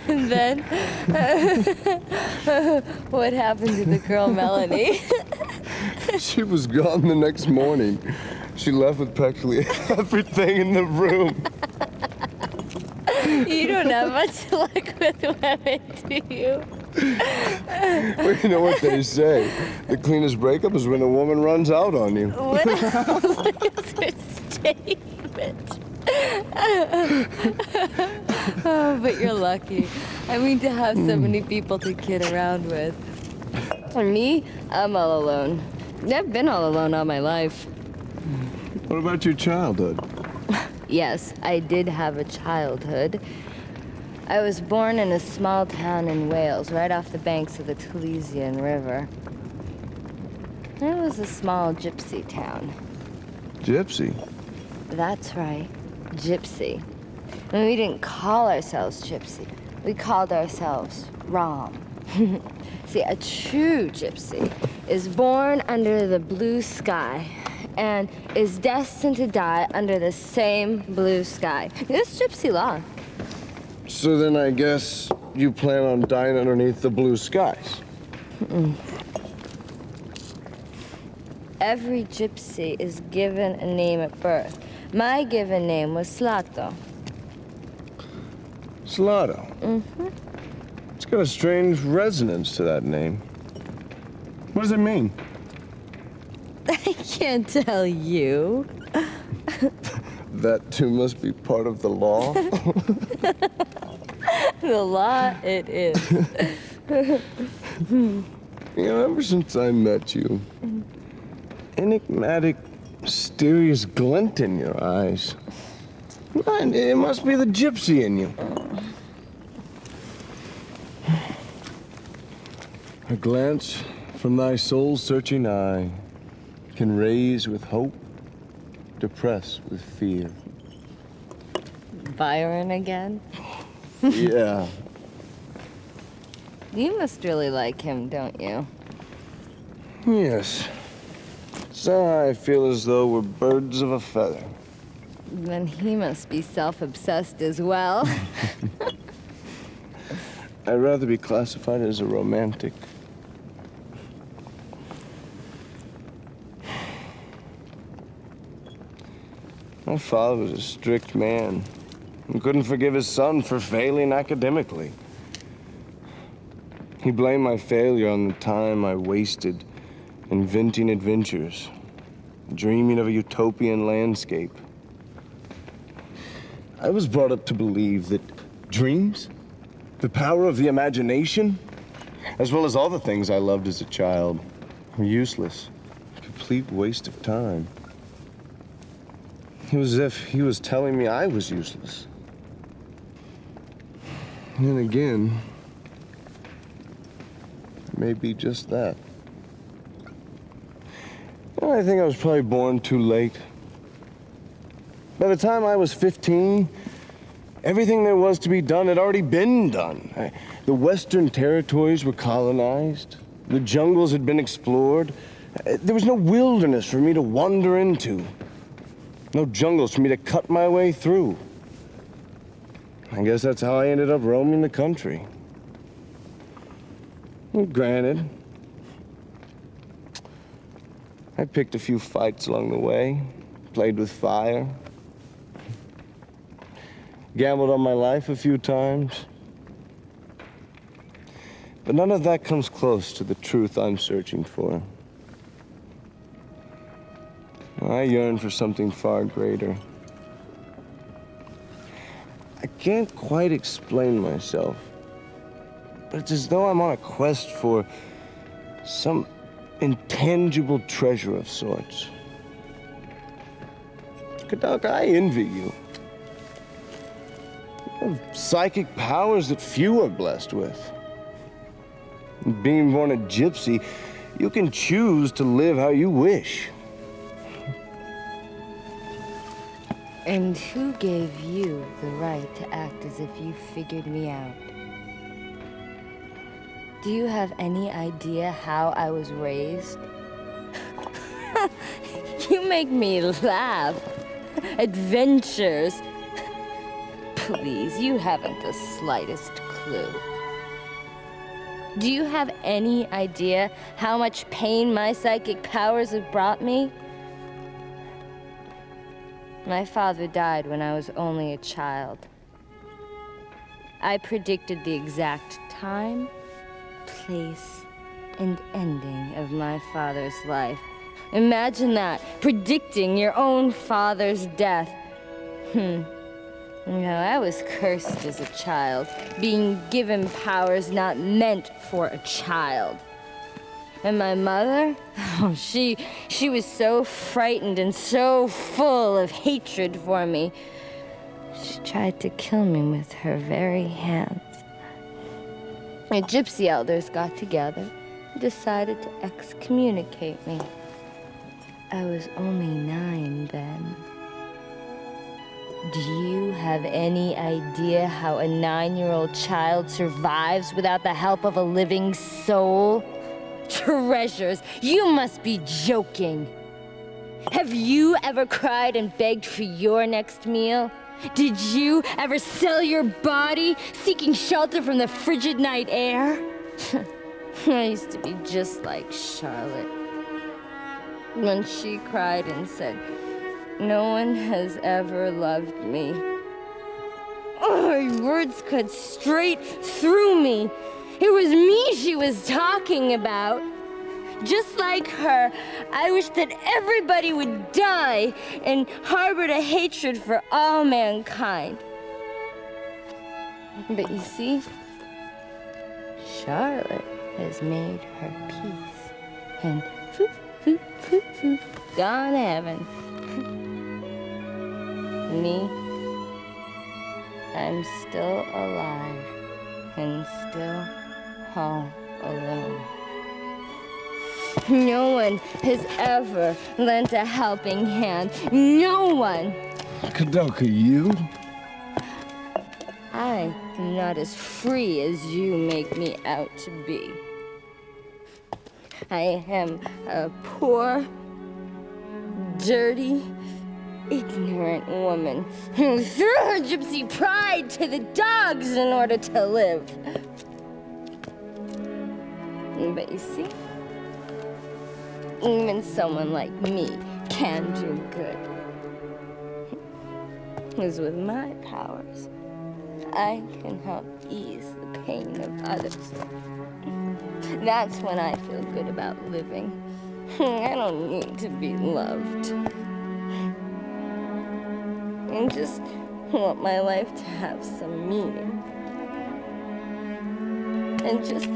And then, what happened to the girl Melanie? She was gone the next morning. She left with practically everything in the room. You don't have much luck with women, do you? Well, you know what they say. The cleanest breakup is when a woman runs out on you. What a loser statement. Oh, but you're lucky. I mean, to have so many people to kid around with. For me, I'm all alone. I've been all alone all my life. What about your childhood? Yes, I did have a childhood. I was born in a small town in Wales, right off the banks of the Taliesin River. It was a small gypsy town. Gypsy? That's right, gypsy. And we didn't call ourselves gypsy. We called ourselves Rom. See, a true gypsy is born under the blue sky and is destined to die under the same blue sky. It's gypsy law. So then I guess you plan on dying underneath the blue skies. Every gypsy is given a name at birth. My given name was Slato. Slato? Mm-hmm. It's got a strange resonance to that name. What does it mean? I can't tell you. That too must be part of the law. The law it is. You know, ever since I met you, enigmatic, mysterious glint in your eyes. Man, it must be the gypsy in you. A glance from thy soul-searching eye can raise with hope, depress with fear. Byron again? Yeah. You must really like him, don't you? Yes. So I feel as though we're birds of a feather. Then he must be self-obsessed as well. I'd rather be classified as a romantic. My father was a strict man and couldn't forgive his son for failing academically. He blamed my failure on the time I wasted inventing adventures, dreaming of a utopian landscape. I was brought up to believe that dreams, the power of the imagination, as well as all the things I loved as a child, were useless, a complete waste of time. It was as if he was telling me I was useless. And then again, maybe just that. You know, I think I was probably born too late. By the time I was 15, everything there was to be done had already been done. The Western territories were colonized. The jungles had been explored. There was no wilderness for me to wander into. No jungles for me to cut my way through. I guess that's how I ended up roaming the country. Well, granted, I picked a few fights along the way, played with fire, gambled on my life a few times. But none of that comes close to the truth I'm searching for. I yearn for something far greater. I can't quite explain myself, but it's as though I'm on a quest for some intangible treasure of sorts. Koudelka, I envy you. You have psychic powers that few are blessed with. Being born a gypsy, you can choose to live how you wish. And who gave you the right to act as if you figured me out? Do you have any idea how I was raised? You make me laugh. Adventures. Please, you haven't the slightest clue. Do you have any idea how much pain my psychic powers have brought me? My father died when I was only a child. I predicted the exact time, place, and ending of my father's life. Imagine that, predicting your own father's death. I was cursed as a child, being given powers not meant for a child. And my mother, she was so frightened and so full of hatred for me. She tried to kill me with her very hands. The gypsy elders got together and decided to excommunicate me. I was only 9 then. Do you have any idea how a 9-year-old child survives without the help of a living soul? Treasures, you must be joking. Have you ever cried and begged for your next meal? Did you ever sell your body, seeking shelter from the frigid night air? I used to be just like Charlotte. When she cried and said, "No one has ever loved me." Oh, her words cut straight through me. It was me she was talking about. Just like her, I wish that everybody would die and harbored a hatred for all mankind. But you see, Charlotte has made her peace and gone to heaven. Me, I'm still alive and still all alone. No one has ever lent a helping hand. No one. Koudelka, you? I am not as free as you make me out to be. I am a poor, dirty, ignorant woman who threw her gypsy pride to the dogs in order to live. But you see, even someone like me can do good. Because with my powers, I can help ease the pain of others. That's when I feel good about living. I don't need to be loved. I just want my life to have some meaning. And just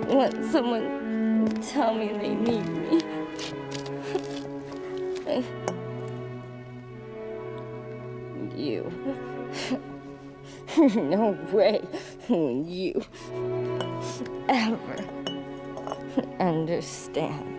want someone to tell me they need me. You. No way will you ever understand.